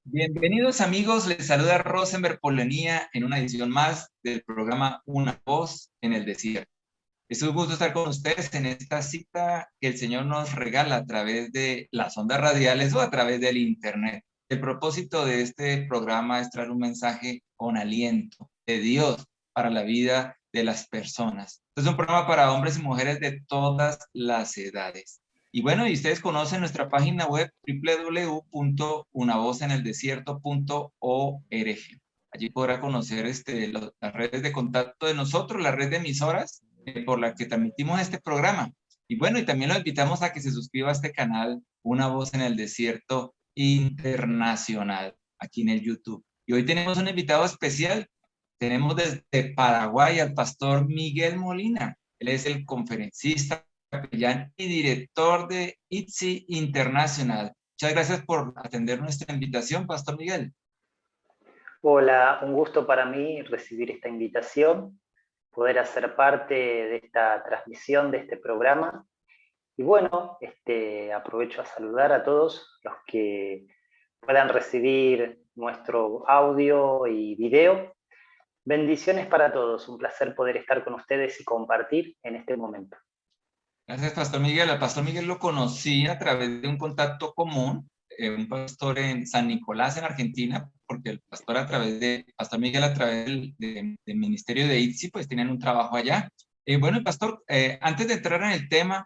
Bienvenidos amigos, les saluda Rosenberg Polonía en una edición más del programa Una Voz en el Desierto. Es un gusto estar con ustedes en esta cita que el Señor nos regala a través de las ondas radiales o a través del Internet. El propósito de este programa es traer un mensaje con aliento de Dios para la vida de las personas. Es un programa para hombres y mujeres de todas las edades. Y bueno, y ustedes conocen nuestra página web www.unavozeneldesierto.org. Allí podrá conocer las redes de contacto de nosotros, la red de emisoras por la que transmitimos este programa. Y bueno, y también lo invitamos a que se suscriba a este canal, Una Voz en el Desierto Internacional, aquí en el YouTube. Y hoy tenemos un invitado especial. Tenemos desde Paraguay al pastor Miguel Molina. Él es el conferencista, capellán y director de ITZY International. Muchas gracias por atender nuestra invitación, pastor Miguel. Hola, un gusto para mí recibir esta invitación, poder hacer parte de esta transmisión, de este programa. Y bueno, aprovecho a saludar a todos los que puedan recibir nuestro audio y video. Bendiciones para todos, un placer poder estar con ustedes y compartir en este momento. Gracias, pastor Miguel. Al pastor Miguel lo conocí a través de un contacto común, un pastor en San Nicolás, en Argentina, porque el pastor pastor Miguel a través del ministerio de ITZY, pues tienen un trabajo allá. Bueno, pastor, antes de entrar en el tema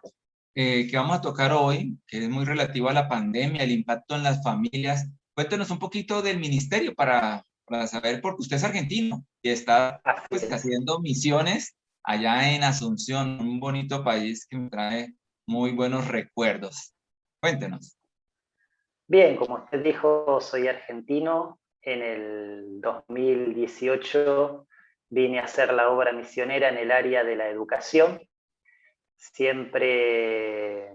que vamos a tocar hoy, que es muy relativo a la pandemia, el impacto en las familias, cuéntenos un poquito del ministerio para saber, porque usted es argentino y está pues haciendo misiones allá en Asunción, un bonito país que me trae muy buenos recuerdos. Cuéntenos. Bien, como usted dijo, soy argentino. En el 2018 vine a hacer la obra misionera en el área de la educación. Siempre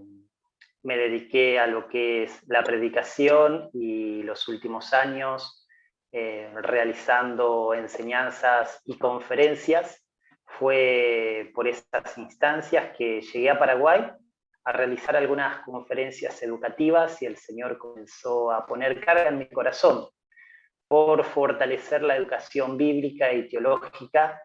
me dediqué a lo que es la predicación y los últimos años realizando enseñanzas y conferencias. Fue por estas instancias que llegué a Paraguay a realizar algunas conferencias educativas y el Señor comenzó a poner carga en mi corazón por fortalecer la educación bíblica y teológica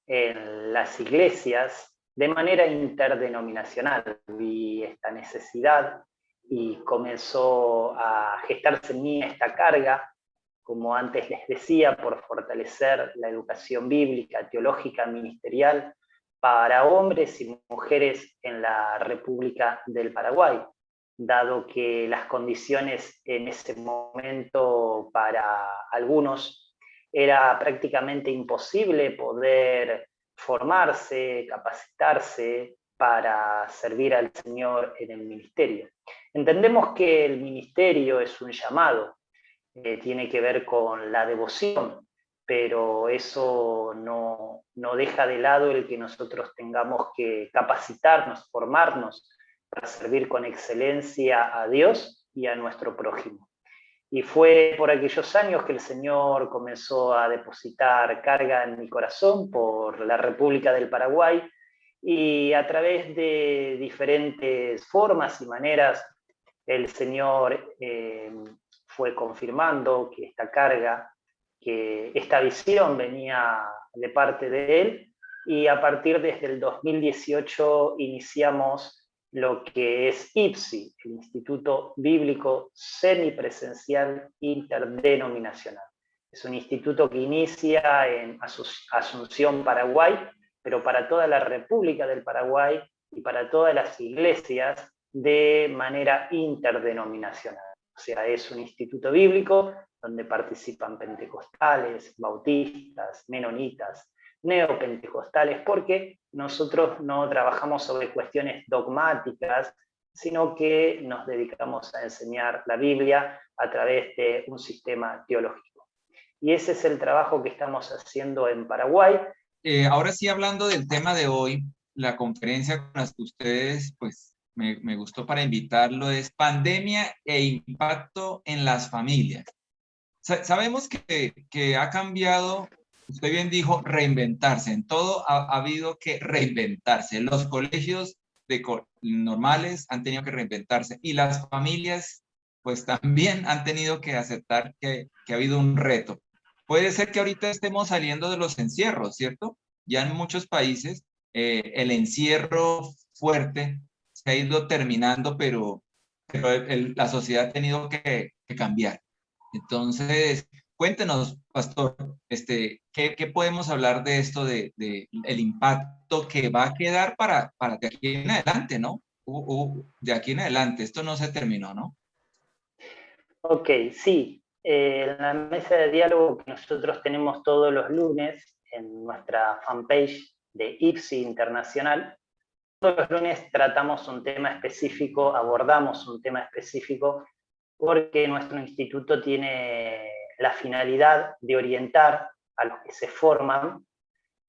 en las iglesias de manera interdenominacional. Vi esta necesidad y comenzó a gestarse en mí esta carga, como antes les decía, por fortalecer la educación bíblica, teológica, ministerial para hombres y mujeres en la República del Paraguay, dado que las condiciones en ese momento para algunos era prácticamente imposible poder formarse, capacitarse para servir al Señor en el ministerio. Entendemos que el ministerio es un llamado, tiene que ver con la devoción, pero eso no deja de lado el que nosotros tengamos que capacitarnos, formarnos para servir con excelencia a Dios y a nuestro prójimo. Y fue por aquellos años que el Señor comenzó a depositar carga en mi corazón por la República del Paraguay, y a través de diferentes formas y maneras el Señor fue confirmando que esta carga, que esta visión venía de parte de Él, y a partir desde el 2018 iniciamos lo que es IPSI, el Instituto Bíblico Semipresencial Interdenominacional. Es un instituto que inicia en Asunción, Paraguay, pero para toda la República del Paraguay y para todas las iglesias de manera interdenominacional. O sea, es un instituto bíblico donde participan pentecostales, bautistas, menonitas, neopentecostales, porque nosotros no trabajamos sobre cuestiones dogmáticas, sino que nos dedicamos a enseñar la Biblia a través de un sistema teológico. Y ese es el trabajo que estamos haciendo en Paraguay. Ahora sí, hablando del tema de hoy, la conferencia con las que ustedes, pues, me gustó para invitarlo, es pandemia e impacto en las familias. Sabemos que ha cambiado, usted bien dijo, reinventarse. En todo ha habido que reinventarse. Los colegios normales han tenido que reinventarse y las familias pues también han tenido que aceptar que ha habido un reto. Puede ser que ahorita estemos saliendo de los encierros, ¿cierto? Ya en muchos países el encierro fuerte se ha ido terminando, pero la sociedad ha tenido que cambiar. Entonces, cuéntenos, pastor, ¿qué podemos hablar de esto, de el impacto que va a quedar para de aquí en adelante, ¿no? De aquí en adelante, esto no se terminó, ¿no? Ok, sí. En la mesa de diálogo que nosotros tenemos todos los lunes en nuestra fanpage de IPSI Internacional, todos los lunes tratamos un tema específico, abordamos un tema específico, porque nuestro instituto tiene la finalidad de orientar a los que se forman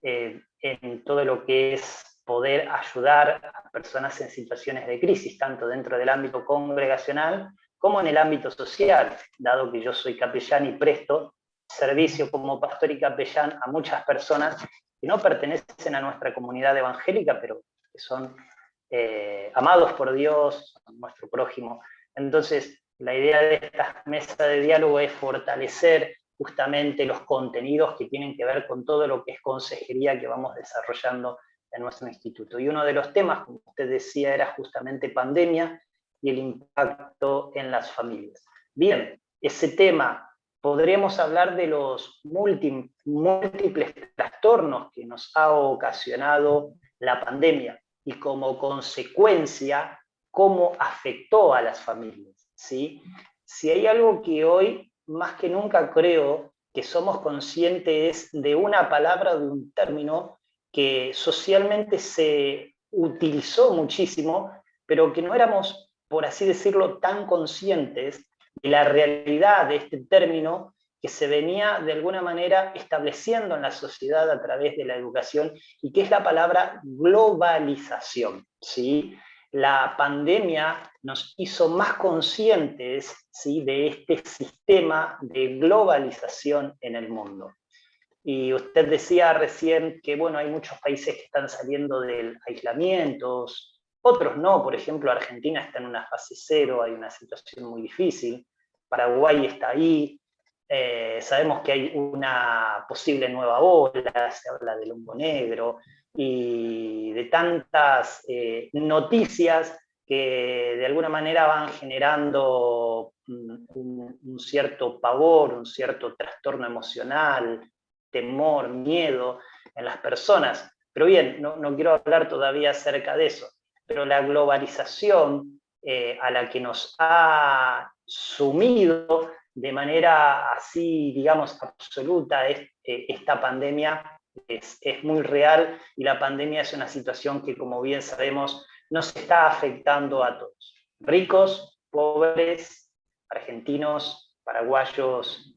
en todo lo que es poder ayudar a personas en situaciones de crisis, tanto dentro del ámbito congregacional como en el ámbito social, dado que yo soy capellán y presto servicio como pastor y capellán a muchas personas que no pertenecen a nuestra comunidad evangélica, pero que son amados por Dios, nuestro prójimo. Entonces, la idea de esta mesa de diálogo es fortalecer justamente los contenidos que tienen que ver con todo lo que es consejería que vamos desarrollando en nuestro instituto. Y uno de los temas, como usted decía, era justamente pandemia y el impacto en las familias. Bien, ese tema, podremos hablar de los múltiples trastornos que nos ha ocasionado la pandemia y como consecuencia, cómo afectó a las familias, ¿sí? Si hay algo que hoy, más que nunca, creo que somos conscientes de una palabra, de un término que socialmente se utilizó muchísimo, pero que no éramos, por así decirlo, tan conscientes de la realidad de este término que se venía de alguna manera estableciendo en la sociedad a través de la educación, y que es la palabra globalización, ¿sí? La pandemia nos hizo más conscientes, ¿sí?, de este sistema de globalización en el mundo. Y usted decía recién que, bueno, hay muchos países que están saliendo del aislamiento, otros no. Por ejemplo, Argentina está en una fase cero, hay una situación muy difícil. Paraguay está ahí. Sabemos que hay una posible nueva ola, se habla del hongo negro y de tantas noticias que de alguna manera van generando un cierto pavor, un cierto trastorno emocional, temor, miedo en las personas. Pero bien, no quiero hablar todavía acerca de eso, pero la globalización a la que nos ha sumido de manera así, digamos, absoluta esta pandemia es muy real, y la pandemia es una situación que, como bien sabemos, nos está afectando a todos. Ricos, pobres, argentinos, paraguayos,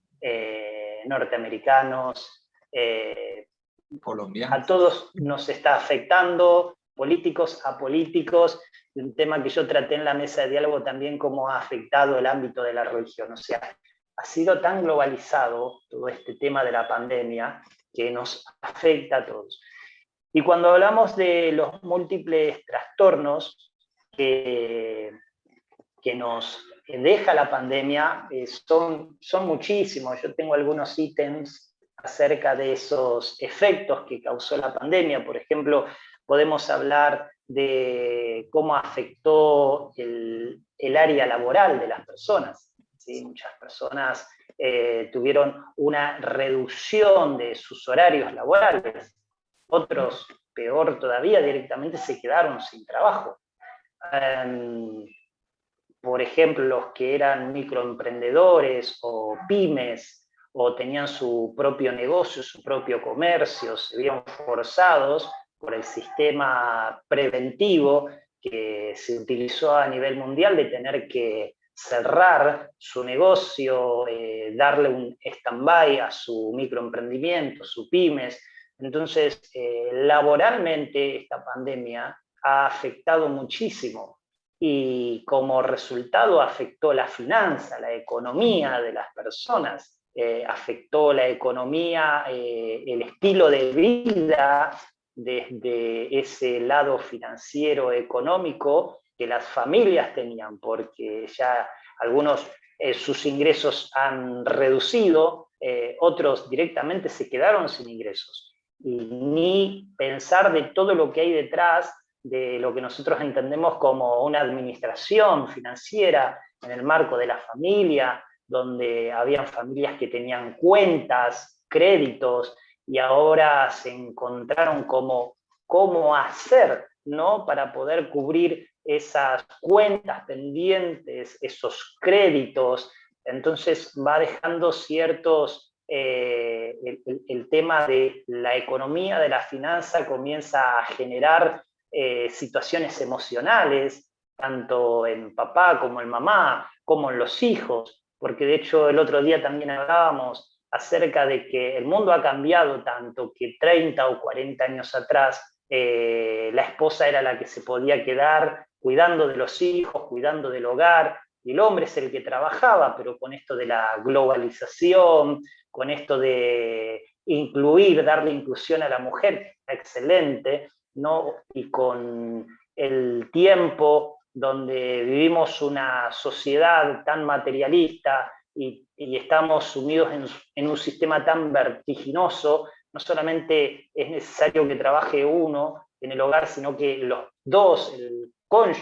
norteamericanos, a Colombianos. todos nos está afectando, políticos, apolíticos, un tema que yo traté en la mesa de diálogo también, cómo ha afectado el ámbito de la religión. O sea, ha sido tan globalizado todo este tema de la pandemia que nos afecta a todos. Y cuando hablamos de los múltiples trastornos que nos deja la pandemia, son muchísimos. Yo tengo algunos ítems acerca de esos efectos que causó la pandemia. Por ejemplo, podemos hablar de cómo afectó el área laboral de las personas, ¿sí? Muchas personas tuvieron una reducción de sus horarios laborales. Otros, peor todavía, directamente se quedaron sin trabajo. Por ejemplo, los que eran microemprendedores o pymes, o tenían su propio negocio, su propio comercio, se vieron forzados por el sistema preventivo que se utilizó a nivel mundial de tener que cerrar su negocio, darle un stand-by a su microemprendimiento, su pymes. Entonces, laboralmente esta pandemia ha afectado muchísimo, y como resultado afectó la finanza, la economía de las personas. afectó la economía, el estilo de vida desde ese lado financiero económico que las familias tenían, porque ya algunos sus ingresos han reducido, otros directamente se quedaron sin ingresos. Y ni pensar de todo lo que hay detrás de lo que nosotros entendemos como una administración financiera en el marco de la familia, donde habían familias que tenían cuentas, créditos, y ahora se encontraron cómo hacer, ¿no?, para poder cubrir esas cuentas pendientes, esos créditos. Entonces va dejando ciertos, el tema de la economía, de la finanza, comienza a generar situaciones emocionales, tanto en papá como en mamá, como en los hijos, porque de hecho el otro día también hablábamos acerca de que el mundo ha cambiado tanto que 30 o 40 años atrás la esposa era la que se podía quedar cuidando de los hijos, cuidando del hogar, y el hombre es el que trabajaba, pero con esto de la globalización, con esto de incluir, darle inclusión a la mujer, excelente, ¿no? Y con el tiempo donde vivimos una sociedad tan materialista y estamos sumidos en un sistema tan vertiginoso, no solamente es necesario que trabaje uno en el hogar, sino que los dos,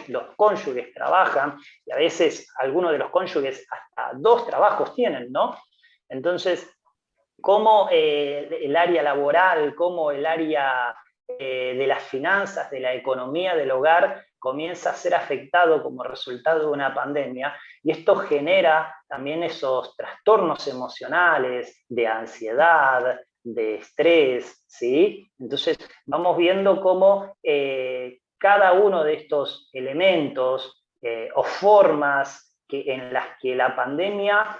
los cónyuges trabajan, y a veces algunos de los cónyuges hasta dos trabajos tienen, ¿no? Entonces, cómo el área laboral, cómo el área de las finanzas, de la economía del hogar, comienza a ser afectado como resultado de una pandemia, y esto genera también esos trastornos emocionales, de ansiedad, de estrés, ¿sí? Entonces vamos viendo cómo cada uno de estos elementos o formas en las que la pandemia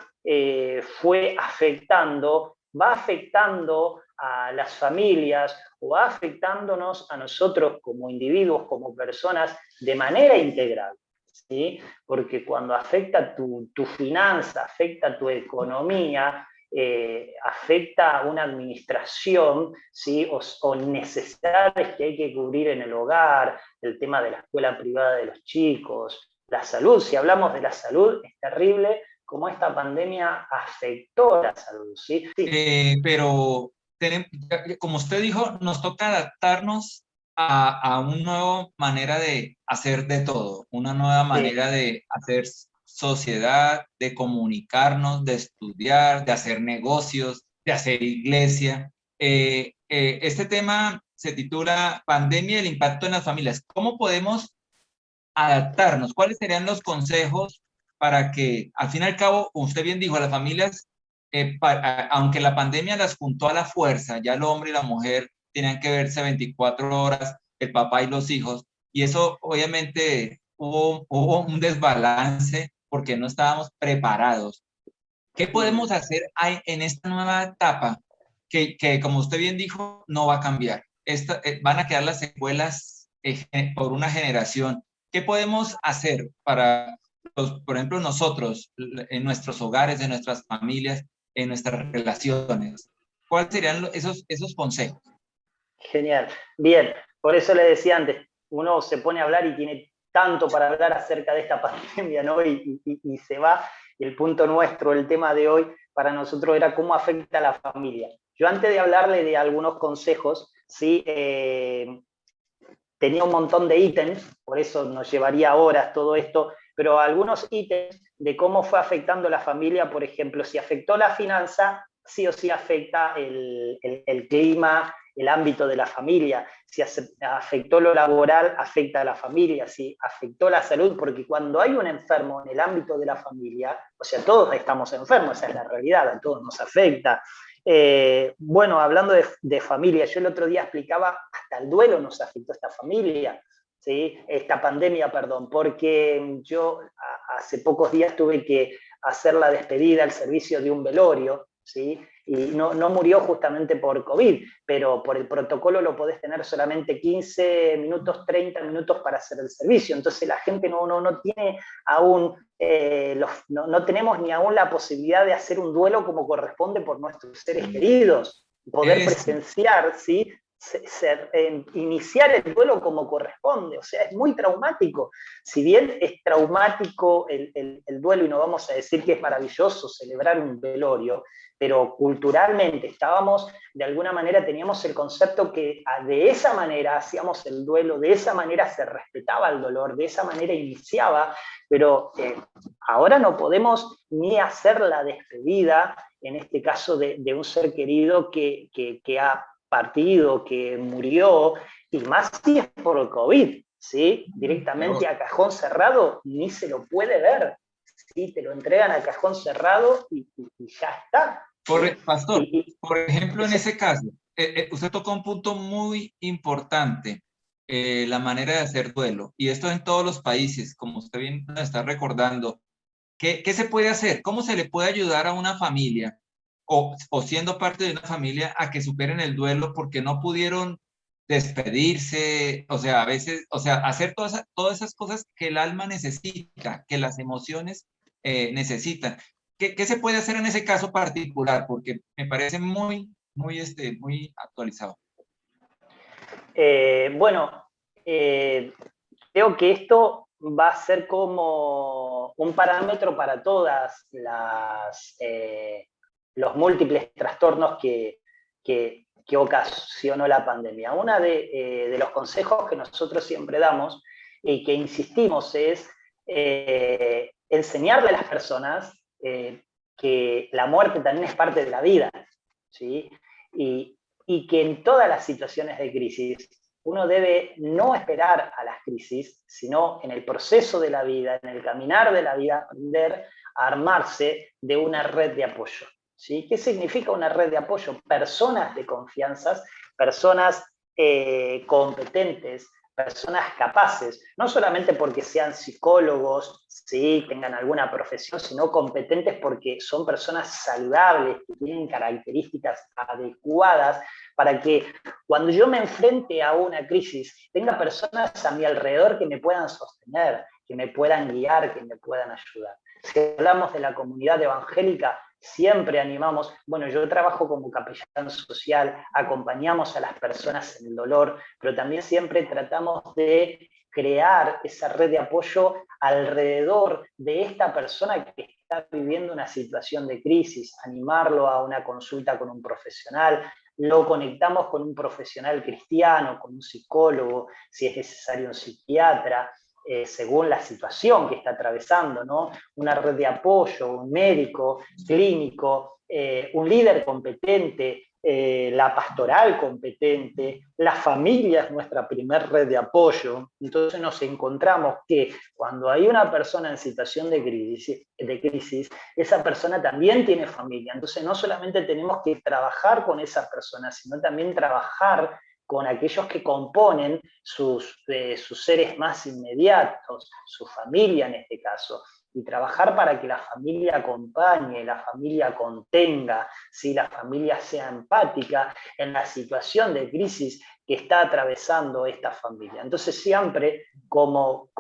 fue afectando, va afectando a las familias o va afectándonos a nosotros como individuos, como personas, de manera integral, ¿sí? Porque cuando afecta tu finanza, afecta tu economía, afecta una administración, ¿sí? O necesidades que hay que cubrir en el hogar, el tema de la escuela privada de los chicos, la salud. Si hablamos de la salud, es terrible cómo esta pandemia afectó la salud, ¿sí? Pero como usted dijo, nos toca adaptarnos a una nueva manera de hacer de todo, una nueva manera de hacer sociedad, de comunicarnos, de estudiar, de hacer negocios, de hacer iglesia. Este tema se titula Pandemia y el impacto en las familias. ¿Cómo podemos adaptarnos? ¿Cuáles serían los consejos para que, al fin y al cabo, como usted bien dijo, a las familias, aunque la pandemia las juntó a la fuerza, ya el hombre y la mujer tenían que verse 24 horas, el papá y los hijos, y eso obviamente hubo un desbalance porque no estábamos preparados. ¿Qué podemos hacer en esta nueva etapa que, como usted bien dijo, no va a cambiar? Van a quedar las secuelas por una generación. ¿Qué podemos hacer para, por ejemplo, nosotros, en nuestros hogares, en nuestras familias, en nuestras relaciones? ¿Cuáles serían esos consejos? Genial. Bien, por eso le decía antes, uno se pone a hablar y tiene tanto para hablar acerca de esta pandemia, ¿no? Y se va. El punto nuestro, el tema de hoy, para nosotros era cómo afecta a la familia. Yo antes de hablarle de algunos consejos, ¿sí? Tenía un montón de ítems, por eso nos llevaría horas todo esto, pero algunos ítems de cómo fue afectando a la familia, por ejemplo, si afectó la finanza, sí o sí afecta el clima, el ámbito de la familia, si afectó lo laboral, afecta a la familia, si afectó la salud, porque cuando hay un enfermo en el ámbito de la familia, o sea, todos estamos enfermos, esa es la realidad, a todos nos afecta. Bueno, hablando de familia, yo el otro día explicaba, hasta el duelo nos afectó a esta familia, ¿sí? Esta pandemia, perdón, porque yo hace pocos días tuve que hacer la despedida, el servicio de un velorio, ¿sí? Y no murió justamente por COVID, pero por el protocolo lo podés tener solamente 15 minutos, 30 minutos para hacer el servicio. Entonces la gente no tiene aún, no tenemos ni aún la posibilidad de hacer un duelo como corresponde por nuestros seres queridos, poder presenciar, ¿sí? Iniciar el duelo como corresponde, o sea, es muy traumático. Si bien es traumático el duelo, y no vamos a decir que es maravilloso celebrar un velorio, pero culturalmente de alguna manera teníamos el concepto que de esa manera hacíamos el duelo, de esa manera se respetaba el dolor, de esa manera iniciaba, pero ahora no podemos ni hacer la despedida, en este caso de un ser querido que ha partido, que murió, y más si es por COVID, ¿sí? Directamente a cajón cerrado, ni se lo puede ver, ¿sí? Te lo entregan a cajón cerrado y ya está. Pastor, por ejemplo, en ese caso, usted tocó un punto muy importante, la manera de hacer duelo, y esto en todos los países, como usted bien nos está recordando. ¿Qué se puede hacer? ¿Cómo se le puede ayudar a una familia o siendo parte de una familia a que superen el duelo porque no pudieron despedirse? O sea, a veces, o sea, hacer todas esas cosas que el alma necesita, que las emociones necesitan. ¿Qué se puede hacer en ese caso particular? Porque me parece muy actualizado. Bueno, creo que esto va a ser como un parámetro para todas los múltiples trastornos que ocasionó la pandemia. Uno de los consejos que nosotros siempre damos y que insistimos es enseñarle a las personas que la muerte también es parte de la vida, ¿sí? Y que en todas las situaciones de crisis uno debe no esperar a las crisis, sino en el proceso de la vida, en el caminar de la vida, aprender a armarse de una red de apoyo, ¿sí? ¿Qué significa una red de apoyo? Personas de confianza, personas competentes, personas capaces, no solamente porque sean psicólogos, ¿sí? Tengan alguna profesión, sino competentes porque son personas saludables, que tienen características adecuadas para que cuando yo me enfrente a una crisis, tenga personas a mi alrededor que me puedan sostener, que me puedan guiar, que me puedan ayudar. Si hablamos de la comunidad evangélica, siempre animamos, bueno, yo trabajo como capellán social, acompañamos a las personas en el dolor, pero también siempre tratamos de crear esa red de apoyo alrededor de esta persona que está viviendo una situación de crisis, animarlo a una consulta con un profesional, lo conectamos con un profesional cristiano, con un psicólogo, si es necesario un psiquiatra, según la situación que está atravesando, ¿no? Una red de apoyo, un médico clínico, un líder competente, la pastoral competente, la familia es nuestra primer red de apoyo. Entonces nos encontramos que cuando hay una persona en situación de crisis, esa persona también tiene familia. Entonces no solamente tenemos que trabajar con esa persona, sino también trabajar con aquellos que componen sus seres más inmediatos, su familia en este caso, y trabajar para que la familia acompañe, la familia contenga, ¿sí? La familia sea empática en la situación de crisis que está atravesando esta familia. Entonces siempre como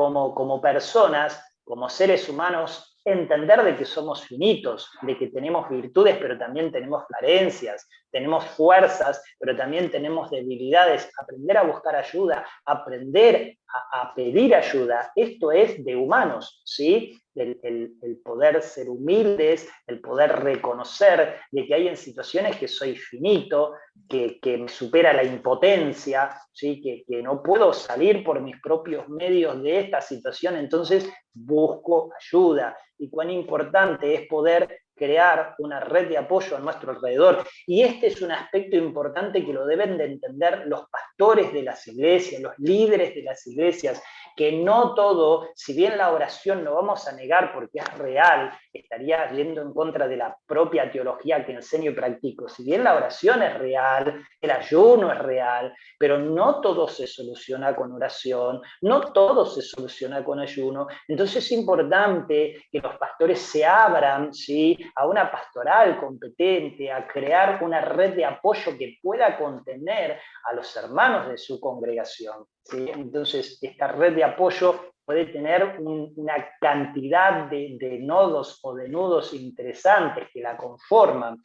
personas, como seres humanos, entender de que somos finitos, de que tenemos virtudes, pero también tenemos carencias, tenemos fuerzas, pero también tenemos debilidades, aprender a buscar ayuda, aprender a pedir ayuda, esto es de humanos, ¿sí? El poder ser humildes, el poder reconocer de que hay en situaciones que soy finito, que me supera la impotencia, ¿sí? Que no puedo salir por mis propios medios de esta situación, entonces busco ayuda. Y cuán importante es poder crear una red de apoyo a nuestro alrededor. Y este es un aspecto importante que lo deben de entender los pastores de las iglesias, los líderes de las iglesias, que no todo, si bien la oración no vamos a negar porque es real, estaría yendo en contra de la propia teología que enseño y practico. Si bien la oración es real, el ayuno es real, pero no todo se soluciona con oración, no todo se soluciona con ayuno. Entonces es importante que los pastores se abran, ¿sí?, a una pastoral competente, a crear una red de apoyo que pueda contener a los hermanos de su congregación, ¿sí? Entonces, esta red de apoyo puede tener una cantidad de nodos o de nudos interesantes que la conforman.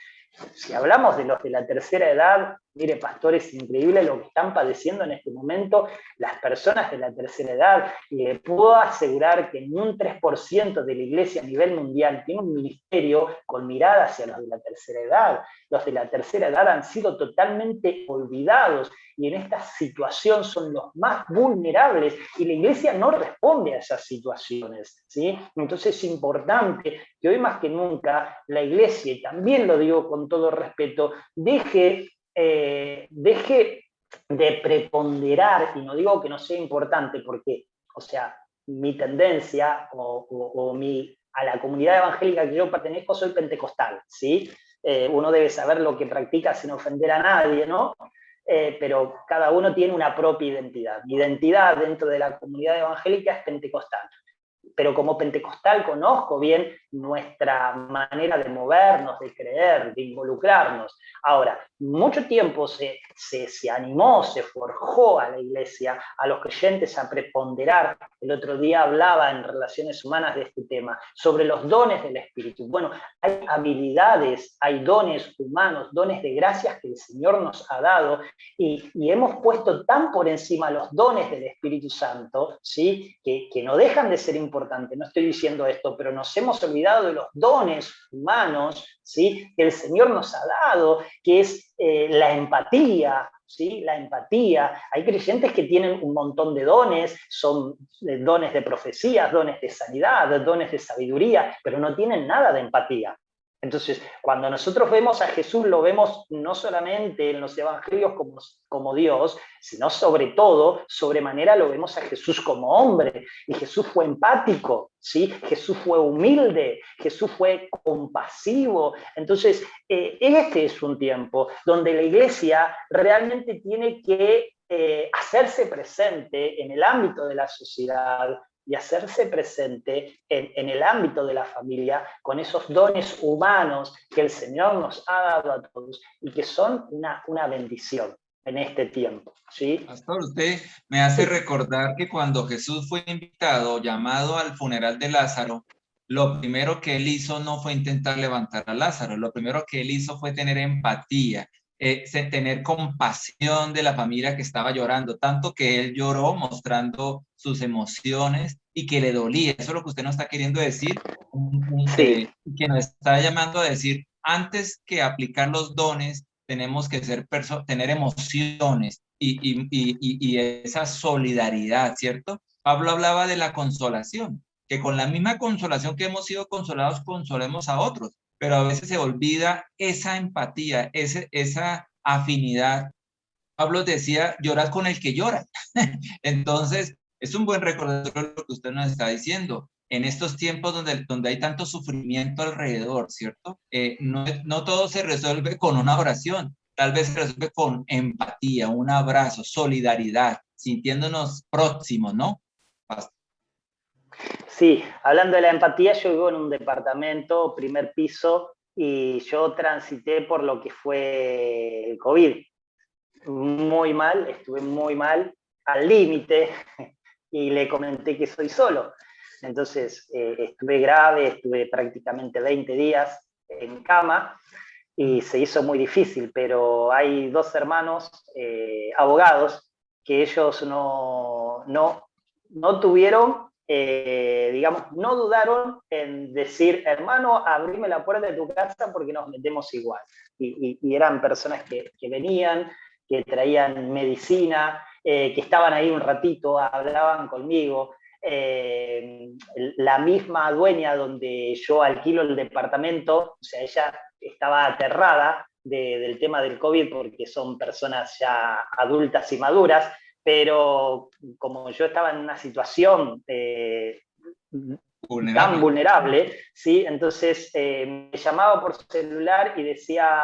Si hablamos de los de la tercera edad, mire, pastor, es increíble lo que están padeciendo en este momento las personas de la tercera edad, y le puedo asegurar que en un 3% de la iglesia a nivel mundial tiene un ministerio con mirada hacia los de la tercera edad. Los de la tercera edad han sido totalmente olvidados, y en esta situación son los más vulnerables, y la iglesia no responde a esas situaciones, ¿sí? Entonces es importante que hoy más que nunca la iglesia, y también lo digo con todo respeto, deje de preponderar, y no digo que no sea importante, porque, o sea, mi tendencia a la comunidad evangélica que yo pertenezco, soy pentecostal, ¿sí? Uno debe saber lo que practica sin ofender a nadie, ¿no? Pero cada uno tiene una propia identidad. Mi identidad dentro de la comunidad evangélica es pentecostal, pero como pentecostal conozco bien nuestra manera de movernos, de creer, de involucrarnos. Ahora, mucho tiempo se animó, se forjó a la iglesia, a los creyentes a preponderar. El otro día hablaba en Relaciones Humanas de este tema, sobre los dones del Espíritu. Bueno, hay habilidades, hay dones humanos, dones de gracias que el Señor nos ha dado, y hemos puesto tan por encima los dones del Espíritu Santo, ¿sí?, que no dejan de ser importantes. No estoy diciendo esto, pero nos hemos olvidado de los dones humanos, ¿sí?, que el Señor nos ha dado, que es la empatía, ¿sí? La empatía. Hay creyentes que tienen un montón de dones, son dones de profecías, dones de sanidad, dones de sabiduría, pero no tienen nada de empatía. Entonces, cuando nosotros vemos a Jesús, lo vemos no solamente en los evangelios como Dios, sino sobre todo, sobremanera, lo vemos a Jesús como hombre. Y Jesús fue empático, ¿sí? Jesús fue humilde, Jesús fue compasivo. Entonces, este es un tiempo donde la iglesia realmente tiene que hacerse presente en el ámbito de la sociedad, y hacerse presente en el ámbito de la familia con esos dones humanos que el Señor nos ha dado a todos y que son una bendición en este tiempo, ¿sí? Pastor, usted me hace recordar que cuando Jesús fue invitado, llamado al funeral de Lázaro, lo primero que él hizo no fue intentar levantar a Lázaro, lo primero que él hizo fue tener empatía, tener compasión de la familia que estaba llorando, tanto que él lloró mostrando sus emociones y que le dolía. Eso es lo que usted nos está queriendo decir, Sí. que nos está llamando a decir, antes que aplicar los dones, tenemos que tener emociones y esa solidaridad, ¿cierto? Pablo hablaba de la consolación, que con la misma consolación que hemos sido consolados, consolemos a otros, pero a veces se olvida esa empatía, esa afinidad. Pablo decía, llorad con el que llora. Entonces, es un buen recordatorio lo que usted nos está diciendo. En estos tiempos donde hay tanto sufrimiento alrededor, ¿cierto? No todo se resuelve con una oración, tal vez se resuelve con empatía, un abrazo, solidaridad, sintiéndonos próximos, ¿no? Sí, hablando de la empatía, yo vivo en un departamento, primer piso, y yo transité por lo que fue el COVID. Muy mal, estuve muy mal, al límite, y le comenté que soy solo. Entonces, estuve grave, estuve prácticamente 20 días en cama, y se hizo muy difícil, pero hay dos hermanos abogados que ellos no tuvieron, digamos, no dudaron en decir, hermano, abrime la puerta de tu casa porque nos metemos igual. Y eran personas que venían, que traían medicina, que estaban ahí un ratito, hablaban conmigo. La misma dueña donde yo alquilo el departamento, o sea, ella estaba aterrada del tema del COVID porque son personas ya adultas y maduras, pero como yo estaba en una situación tan vulnerable, ¿sí? Entonces me llamaba por celular y decía,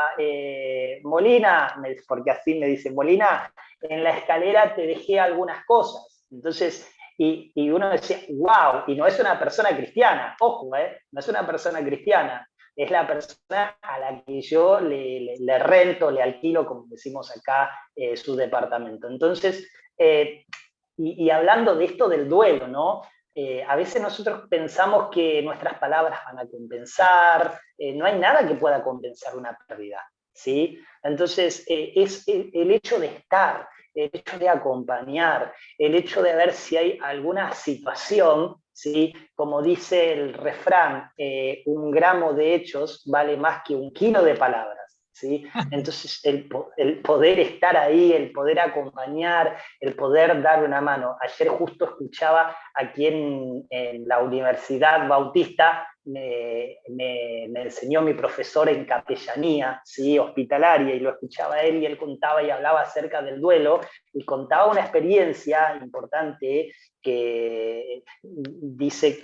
Molina, porque así me dice, Molina, en la escalera te dejé algunas cosas. Entonces, y uno decía, wow, y no es una persona cristiana, ojo, no es una persona cristiana, es la persona a la que yo le rento, le alquilo, como decimos acá, su departamento. Entonces, y hablando de esto del duelo, ¿no? A veces nosotros pensamos que nuestras palabras van a compensar, no hay nada que pueda compensar una pérdida, ¿sí? Entonces, es el hecho de estar, el hecho de acompañar, el hecho de ver si hay alguna situación, ¿sí? Como dice el refrán, 1 gramo de hechos vale más que 1 kilo de palabras. ¿Sí? Entonces, el poder estar ahí, el poder acompañar, el poder dar una mano. Ayer justo escuchaba aquí en la Universidad Bautista, me enseñó mi profesor en capellanía, ¿sí? Hospitalaria, y lo escuchaba él, y él contaba y hablaba acerca del duelo, y contaba una experiencia importante que dice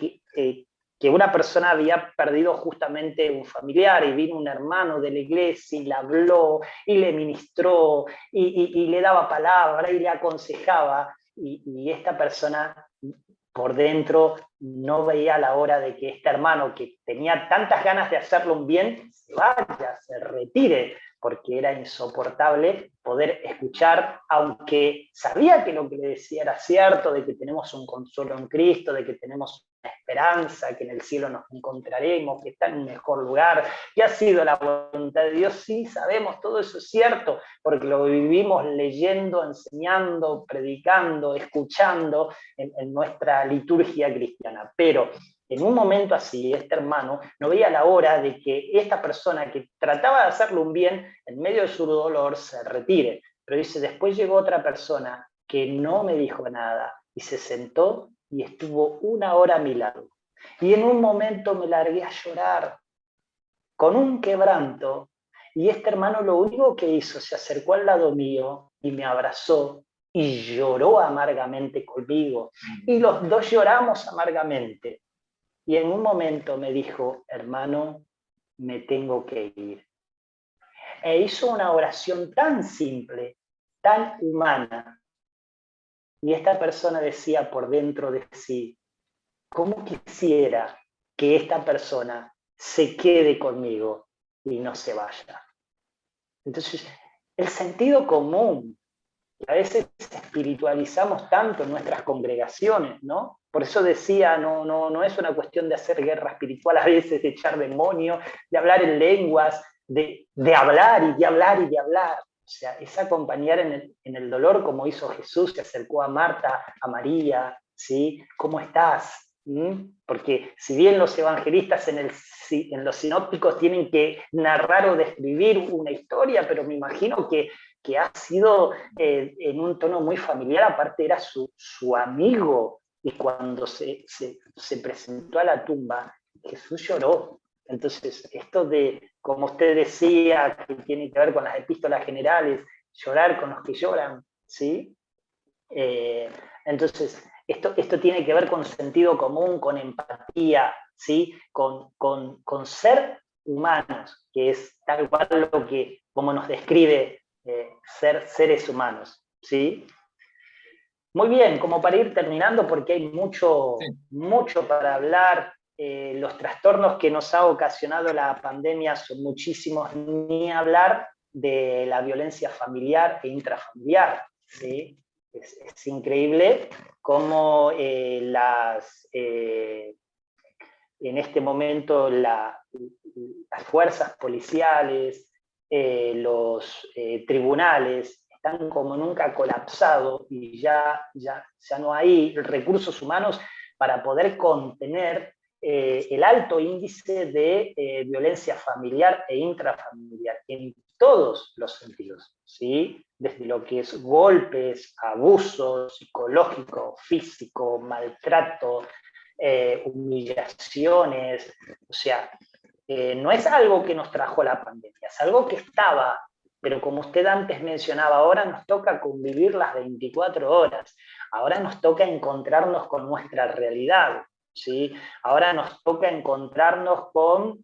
que una persona había perdido justamente un familiar y vino un hermano de la iglesia y le habló y le ministró y le daba palabra y le aconsejaba, y esta persona por dentro no veía la hora de que este hermano, que tenía tantas ganas de hacerle un bien, se vaya, se retire, porque era insoportable poder escuchar, aunque sabía que lo que le decía era cierto, de que tenemos un consuelo en Cristo, de que tenemos una esperanza, que en el cielo nos encontraremos, que está en un mejor lugar, que ha sido la voluntad de Dios. Sí, sabemos, todo eso es cierto, porque lo vivimos leyendo, enseñando, predicando, escuchando en nuestra liturgia cristiana. Pero en un momento así, este hermano no veía la hora de que esta persona que trataba de hacerle un bien, en medio de su dolor, se retire. Pero dice, después llegó otra persona que no me dijo nada y se sentó y estuvo 1 hora a mi lado. Y en un momento me largué a llorar con un quebranto, y este hermano lo único que hizo, se acercó al lado mío y me abrazó y lloró amargamente conmigo. Y los dos lloramos amargamente. Y en un momento me dijo, hermano, me tengo que ir. E hizo una oración tan simple, tan humana. Y esta persona decía por dentro de sí, ¿cómo quisiera que esta persona se quede conmigo y no se vaya? Entonces, el sentido común, a veces espiritualizamos tanto en nuestras congregaciones, ¿no? Por eso decía, no es una cuestión de hacer guerra espiritual a veces, de echar demonios, de hablar en lenguas, de hablar y de hablar y de hablar. O sea, es acompañar en el dolor, como hizo Jesús, que acercó a Marta, a María, ¿sí? ¿Cómo estás? Porque si bien los evangelistas en los sinópticos tienen que narrar o describir una historia, pero me imagino que ha sido en un tono muy familiar, aparte era su amigo, y cuando se presentó a la tumba, Jesús lloró. Entonces, esto de, como usted decía, que tiene que ver con las epístolas generales, llorar con los que lloran, ¿sí? Entonces, esto tiene que ver con sentido común, con empatía, ¿sí? Con ser humanos, que es tal cual lo que, como nos describe ser seres humanos, ¿sí? Muy bien, como para ir terminando, porque hay mucho, Sí. mucho para hablar. Los trastornos que nos ha ocasionado la pandemia son muchísimos, ni hablar de la violencia familiar e intrafamiliar, ¿sí? Es increíble cómo en este momento las fuerzas policiales, los tribunales, están como nunca colapsados, y ya no hay recursos humanos para poder contener el alto índice de violencia familiar e intrafamiliar en todos los sentidos, ¿sí? Desde lo que es golpes, abuso psicológico, físico, maltrato, humillaciones. O sea, no es algo que nos trajo la pandemia, es algo que estaba, pero como usted antes mencionaba, ahora nos toca convivir las 24 horas, ahora nos toca encontrarnos con nuestra realidad, ¿sí? Ahora nos toca encontrarnos con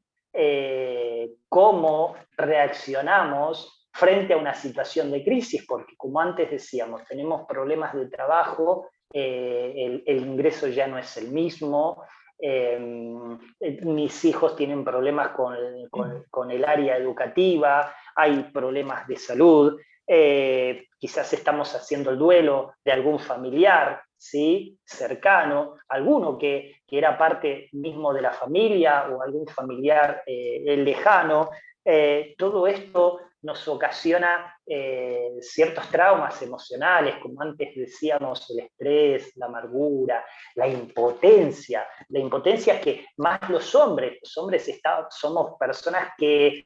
cómo reaccionamos frente a una situación de crisis, porque como antes decíamos, tenemos problemas de trabajo, el ingreso ya no es el mismo, mis hijos tienen problemas con el área educativa, hay problemas de salud, quizás estamos haciendo el duelo de algún familiar, ¿sí? Cercano, alguno que era parte mismo de la familia o algún familiar lejano. Todo esto nos ocasiona ciertos traumas emocionales, como antes decíamos, el estrés, la amargura, la impotencia. La impotencia es que más los hombres somos personas que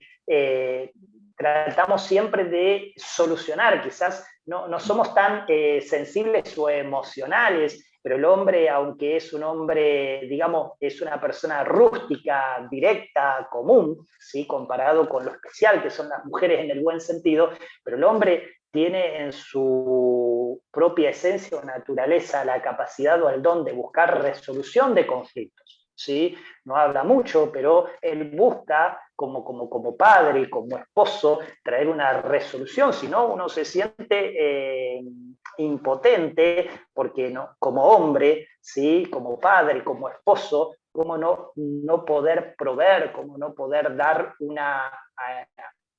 tratamos siempre de solucionar, quizás no somos tan sensibles o emocionales, pero el hombre, aunque es un hombre, digamos, es una persona rústica, directa, común, ¿sí? Comparado con lo especial que son las mujeres en el buen sentido, pero el hombre tiene en su propia esencia o naturaleza la capacidad o el don de buscar resolución de conflictos, ¿sí? No habla mucho, pero él busca como padre, como esposo, traer una resolución, si no uno se siente impotente, porque no, como hombre, ¿sí? Como padre, como esposo, cómo no poder proveer, cómo no poder dar una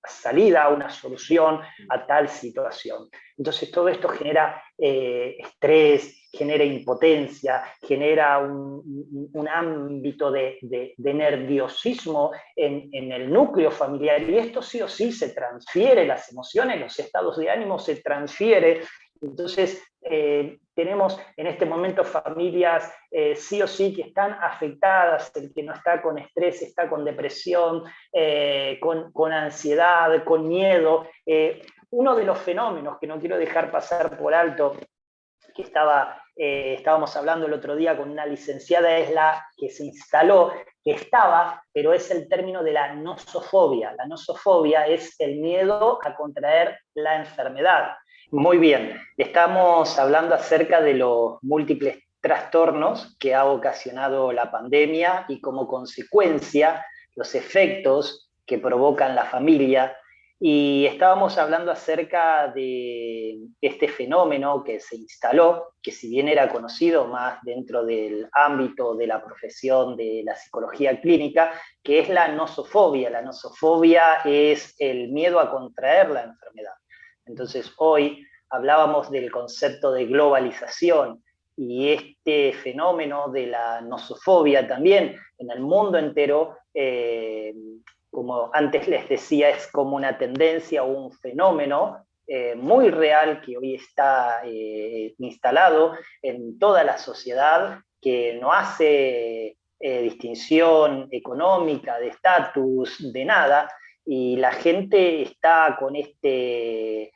salida, una solución a tal situación. Entonces todo esto genera estrés, genera impotencia, genera un ámbito de nerviosismo en el núcleo familiar, y esto sí o sí se transfiere, las emociones, los estados de ánimo se transfiere. Entonces, tenemos en este momento familias sí o sí que están afectadas, el que no está con estrés está con depresión, con ansiedad, con miedo. Uno de los fenómenos que no quiero dejar pasar por alto, que estábamos hablando el otro día con una licenciada, es la que se instaló, que estaba, pero es el término de la nosofobia. La nosofobia es el miedo a contraer la enfermedad. Muy bien, estamos hablando acerca de los múltiples trastornos que ha ocasionado la pandemia y como consecuencia los efectos que provocan la familia, y estábamos hablando acerca de este fenómeno que se instaló, que si bien era conocido más dentro del ámbito de la profesión de la psicología clínica, que es la nosofobia. La nosofobia es el miedo a contraer la enfermedad. Entonces hoy hablábamos del concepto de globalización, y este fenómeno de la nosofobia también en el mundo entero, como antes les decía, es como una tendencia o un fenómeno muy real que hoy está instalado en toda la sociedad, que no hace distinción económica, de estatus, de nada, y la gente está con este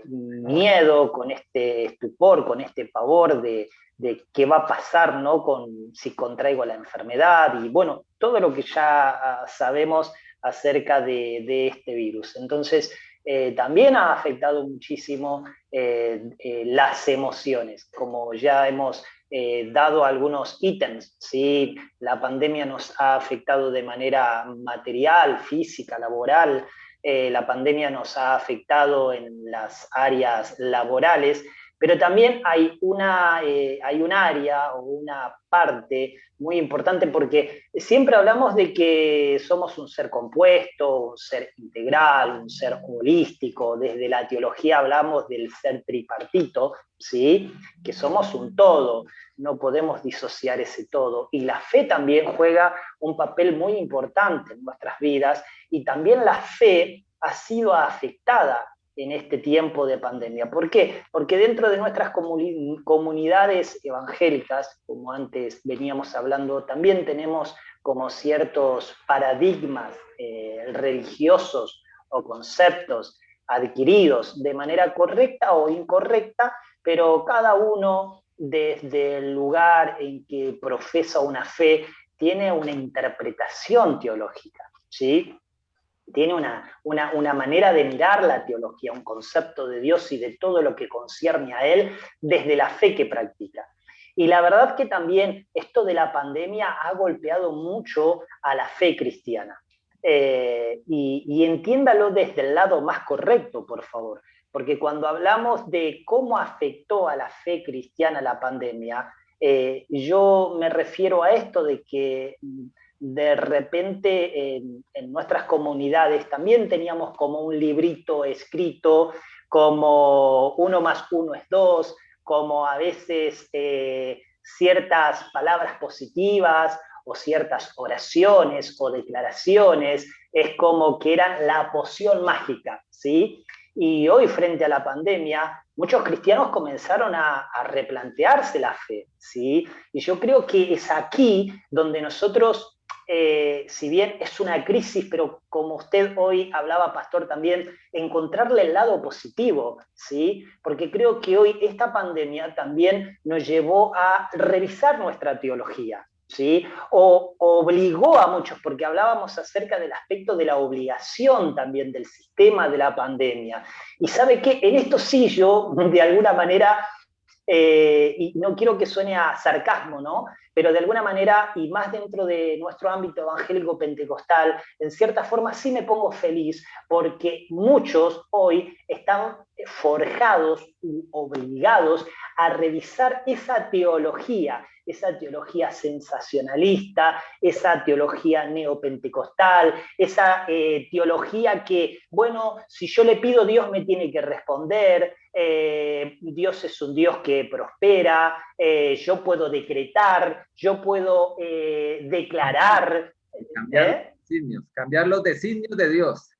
miedo, con este estupor, con este pavor de qué va a pasar, ¿no? Si contraigo la enfermedad, y bueno, todo lo que ya sabemos acerca de este virus. Entonces, también ha afectado muchísimo las emociones, como ya hemos dado algunos ítems, ¿sí? La pandemia nos ha afectado de manera material, física, laboral. La pandemia nos ha afectado en las áreas laborales, pero también hay un área o una parte muy importante, porque siempre hablamos de que somos un ser compuesto, un ser integral, un ser holístico. Desde la teología hablamos del ser tripartito, ¿sí? Que somos un todo, no podemos disociar ese todo. Y la fe también juega un papel muy importante en nuestras vidas, y también la fe ha sido afectada en este tiempo de pandemia. ¿Por qué? Porque dentro de nuestras comunidades evangélicas, como antes veníamos hablando, también tenemos como ciertos paradigmas religiosos o conceptos adquiridos de manera correcta o incorrecta, pero cada uno desde el lugar en que profesa una fe tiene una interpretación teológica, ¿sí? Tiene una manera de mirar la teología, un concepto de Dios y de todo lo que concierne a Él desde la fe que practica. Y la verdad que también esto de la pandemia ha golpeado mucho a la fe cristiana. Y entiéndalo desde el lado más correcto, por favor, porque cuando hablamos de cómo afectó a la fe cristiana la pandemia, yo me refiero a esto de que de repente en nuestras comunidades también teníamos como un librito escrito, como 1 más 1 es 2, como a veces ciertas palabras positivas o ciertas oraciones o declaraciones, es como que eran la poción mágica, ¿sí? Y hoy, frente a la pandemia, muchos cristianos comenzaron a replantearse la fe, ¿sí? Y yo creo que es aquí donde nosotros, si bien es una crisis, pero como usted hoy hablaba, pastor, también, encontrarle el lado positivo, ¿sí? Porque creo que hoy esta pandemia también nos llevó a revisar nuestra teología, ¿sí? O obligó a muchos, porque hablábamos acerca del aspecto de la obligación también del sistema de la pandemia. Y sabe que en esto sí yo, de alguna manera, y no quiero que suene a sarcasmo, ¿no? Pero de alguna manera, y más dentro de nuestro ámbito evangélico pentecostal, en cierta forma sí me pongo feliz porque muchos hoy están forjados y obligados a revisar esa teología sensacionalista, esa teología neopentecostal, esa teología que, bueno, si yo le pido, Dios me tiene que responder, Dios es un Dios que prospera, yo puedo decretar, yo puedo declarar. Cambiar los designios de Dios.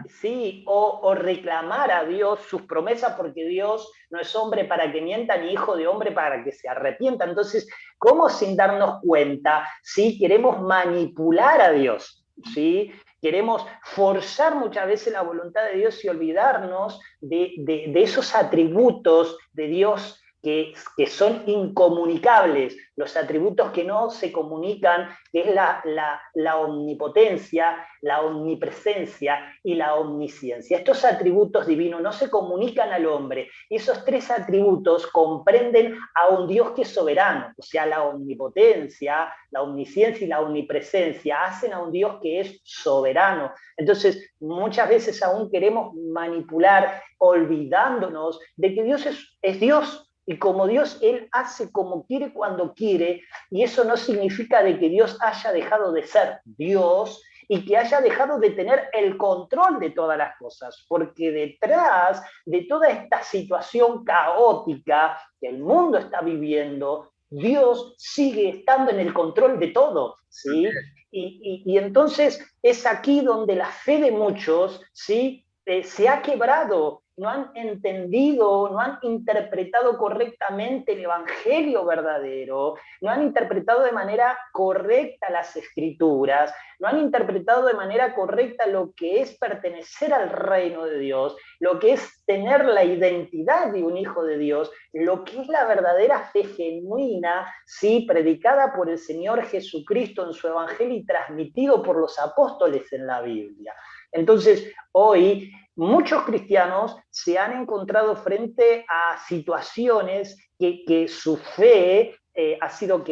Sí, o reclamar a Dios sus promesas, porque Dios no es hombre para que mienta, ni hijo de hombre para que se arrepienta. Entonces, ¿cómo sin darnos cuenta, sí, queremos manipular a Dios? ¿Sí? Queremos forzar muchas veces la voluntad de Dios y olvidarnos de esos atributos de Dios que son incomunicables, los atributos que no se comunican, que es la omnipotencia, la omnipresencia y la omnisciencia. Estos atributos divinos no se comunican al hombre. Esos 3 atributos comprenden a un Dios que es soberano, o sea, la omnipotencia, la omnisciencia y la omnipresencia hacen a un Dios que es soberano. Entonces, muchas veces aún queremos manipular olvidándonos de que Dios es Dios. Y como Dios, Él hace como quiere cuando quiere, y eso no significa de que Dios haya dejado de ser Dios y que haya dejado de tener el control de todas las cosas, porque detrás de toda esta situación caótica que el mundo está viviendo, Dios sigue estando en el control de todo, ¿sí? Y entonces es aquí donde la fe de muchos, ¿sí? Se ha quebrado, no han entendido, no han interpretado correctamente el evangelio verdadero, no han interpretado de manera correcta las escrituras, no han interpretado de manera correcta lo que es pertenecer al reino de Dios, lo que es tener la identidad de un hijo de Dios, lo que es la verdadera fe genuina, sí, predicada por el Señor Jesucristo en su evangelio y transmitido por los apóstoles en la Biblia. Entonces, hoy muchos cristianos se han encontrado frente a situaciones que su fe ha sido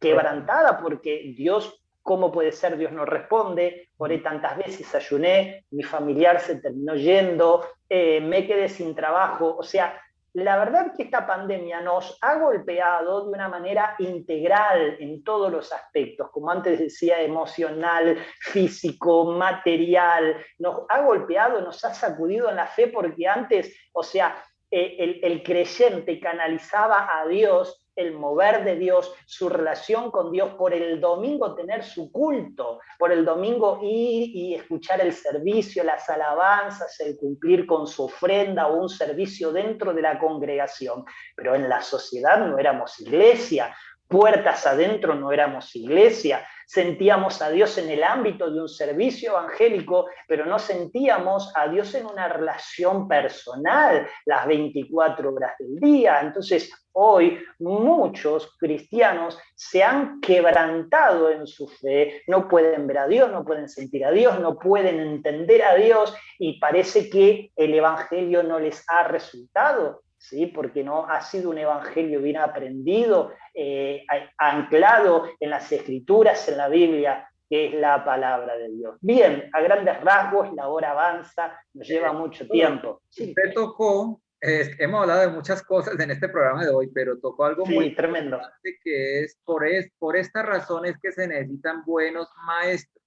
quebrantada porque Dios, ¿cómo puede ser? Dios no responde, oré tantas veces, ayuné, mi familiar se terminó yendo, me quedé sin trabajo, o sea, la verdad que esta pandemia nos ha golpeado de una manera integral en todos los aspectos, como antes decía, emocional, físico, material, nos ha golpeado, nos ha sacudido en la fe, porque antes, o sea, el creyente canalizaba a Dios, el mover de Dios, su relación con Dios, por el domingo tener su culto, por el domingo ir y escuchar el servicio, las alabanzas, el cumplir con su ofrenda o un servicio dentro de la congregación. Pero en la sociedad no éramos iglesia, puertas adentro no éramos iglesia, sentíamos a Dios en el ámbito de un servicio evangélico, pero no sentíamos a Dios en una relación personal las 24 horas del día. Entonces, hoy muchos cristianos se han quebrantado en su fe, no pueden ver a Dios, no pueden sentir a Dios, no pueden entender a Dios, y parece que el evangelio no les ha resultado. ¿sí? Porque no ha sido un evangelio bien aprendido, anclado en las escrituras, en la Biblia, que es la palabra de Dios. Bien, a grandes rasgos, la hora avanza, nos lleva mucho tiempo. Sí. Usted tocó, hemos hablado de muchas cosas en este programa de hoy, pero tocó algo muy tremendo, importante, que es por estas razones que se necesitan buenos maestros.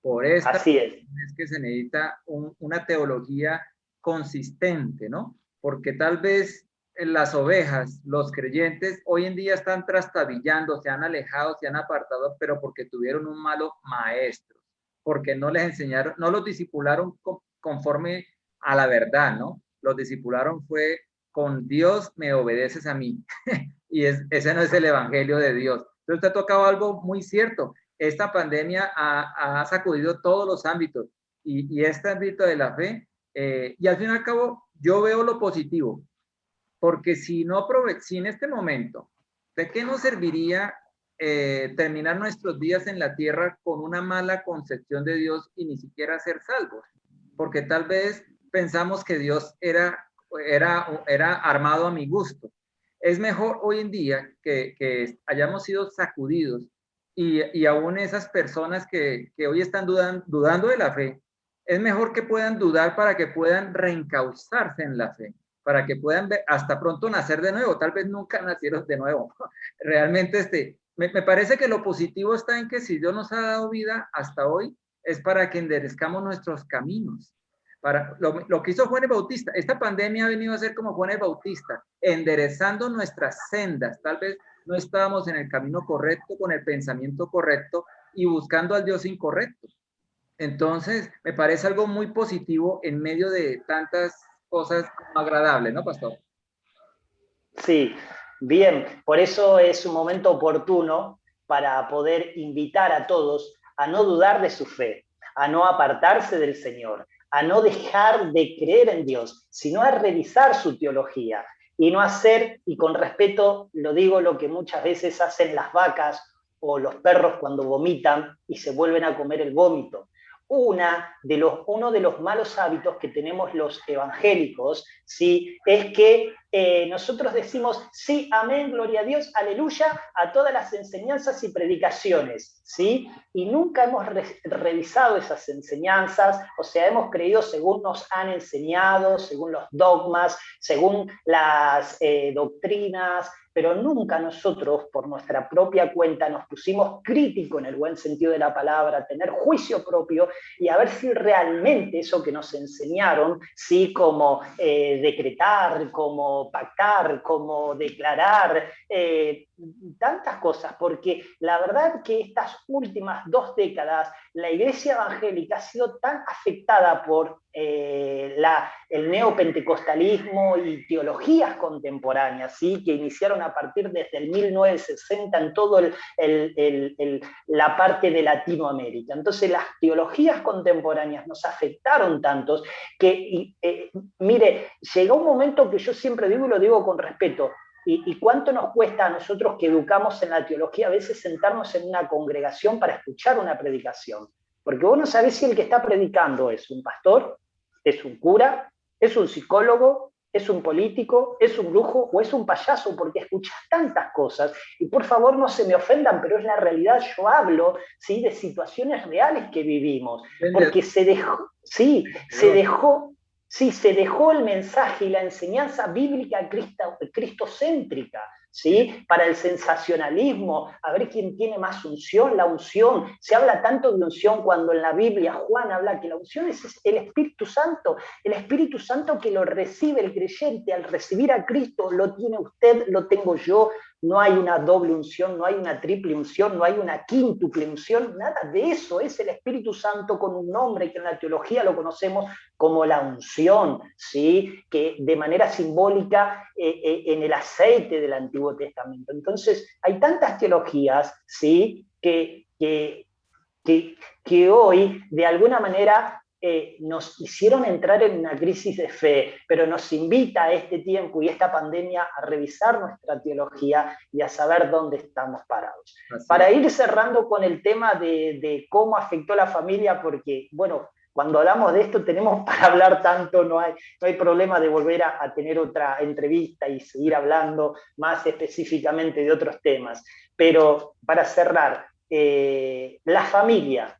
Por esta así es que se necesita una teología consistente, ¿no? Porque tal vez las ovejas, los creyentes, hoy en día están trastabillando, se han alejado, se han apartado, pero porque tuvieron un malo maestro, porque no les enseñaron, no los discipularon conforme a la verdad, ¿no? Los discipularon fue con Dios me obedeces a mí. Y ese no es el evangelio de Dios. Entonces usted ha tocado algo muy cierto. Esta pandemia ha sacudido todos los ámbitos y este ámbito de la fe, y al fin y al cabo yo veo lo positivo, porque si en este momento, ¿de qué nos serviría terminar nuestros días en la tierra con una mala concepción de Dios y ni siquiera ser salvos? Porque tal vez pensamos que Dios era armado a mi gusto. Es mejor hoy en día que hayamos sido sacudidos y aún esas personas que hoy están dudando de la fe, es mejor que puedan dudar para que puedan reencauzarse en la fe, para que puedan ver, hasta pronto nacer de nuevo. Tal vez nunca nacieron de nuevo. Realmente me parece que lo positivo está en que si Dios nos ha dado vida hasta hoy, es para que enderezcamos nuestros caminos. Para lo que hizo Juan el Bautista, esta pandemia ha venido a ser como Juan el Bautista, enderezando nuestras sendas. Tal vez no estábamos en el camino correcto, con el pensamiento correcto y buscando al Dios incorrecto. Entonces, me parece algo muy positivo en medio de tantas cosas agradables, ¿no, pastor? Sí, bien, por eso es un momento oportuno para poder invitar a todos a no dudar de su fe, a no apartarse del Señor, a no dejar de creer en Dios, sino a revisar su teología y no hacer, y con respeto lo digo, lo que muchas veces hacen las vacas o los perros cuando vomitan y se vuelven a comer el vómito. Uno de los malos hábitos que tenemos los evangélicos, ¿sí? Es que nosotros decimos, sí, amén, gloria a Dios, aleluya, a todas las enseñanzas y predicaciones, ¿sí? Y nunca hemos revisado esas enseñanzas, o sea, hemos creído según nos han enseñado, según los dogmas, según las doctrinas, pero nunca nosotros, por nuestra propia cuenta, nos pusimos crítico en el buen sentido de la palabra, tener juicio propio y a ver si realmente eso que nos enseñaron, ¿sí? Como decretar, como pactar, como declarar, tantas cosas, porque la verdad que estas últimas 2 décadas la iglesia evangélica ha sido tan afectada por el neopentecostalismo y teologías contemporáneas, ¿sí? Que iniciaron a partir desde el 1960 en todo la parte de Latinoamérica. Entonces las teologías contemporáneas nos afectaron tantos que, mire, llegó un momento que yo siempre digo y lo digo con respeto, ¿y cuánto nos cuesta a nosotros que educamos en la teología a veces sentarnos en una congregación para escuchar una predicación? Porque vos no sabés si el que está predicando es un pastor, es un cura, es un psicólogo, es un político, es un brujo o es un payaso, porque escuchás tantas cosas. Y por favor no se me ofendan, pero es la realidad. Yo hablo, ¿sí? De situaciones reales que vivimos, porque se dejó el mensaje y la enseñanza bíblica cristocéntrica, ¿sí? Para el sensacionalismo, a ver quién tiene más unción, la unción. Se habla tanto de unción cuando en la Biblia Juan habla que la unción es el Espíritu Santo que lo recibe el creyente. Al recibir a Cristo lo tiene usted, lo tengo yo. No hay una doble unción, no hay una triple unción, no hay una quíntuple unción, nada de eso. Es el Espíritu Santo con un nombre que en la teología lo conocemos como la unción, ¿sí? Que de manera simbólica en el aceite del Antiguo Testamento. Entonces, hay tantas teologías, ¿sí? que hoy, de alguna manera, nos hicieron entrar en una crisis de fe, pero nos invita a este tiempo y esta pandemia a revisar nuestra teología y a saber dónde estamos parados. Para ir cerrando con el tema de cómo afectó la familia, porque, bueno, Cuando hablamos de esto tenemos para hablar tanto, no hay problema de volver a tener otra entrevista y seguir hablando más específicamente de otros temas. Pero para cerrar, la familia,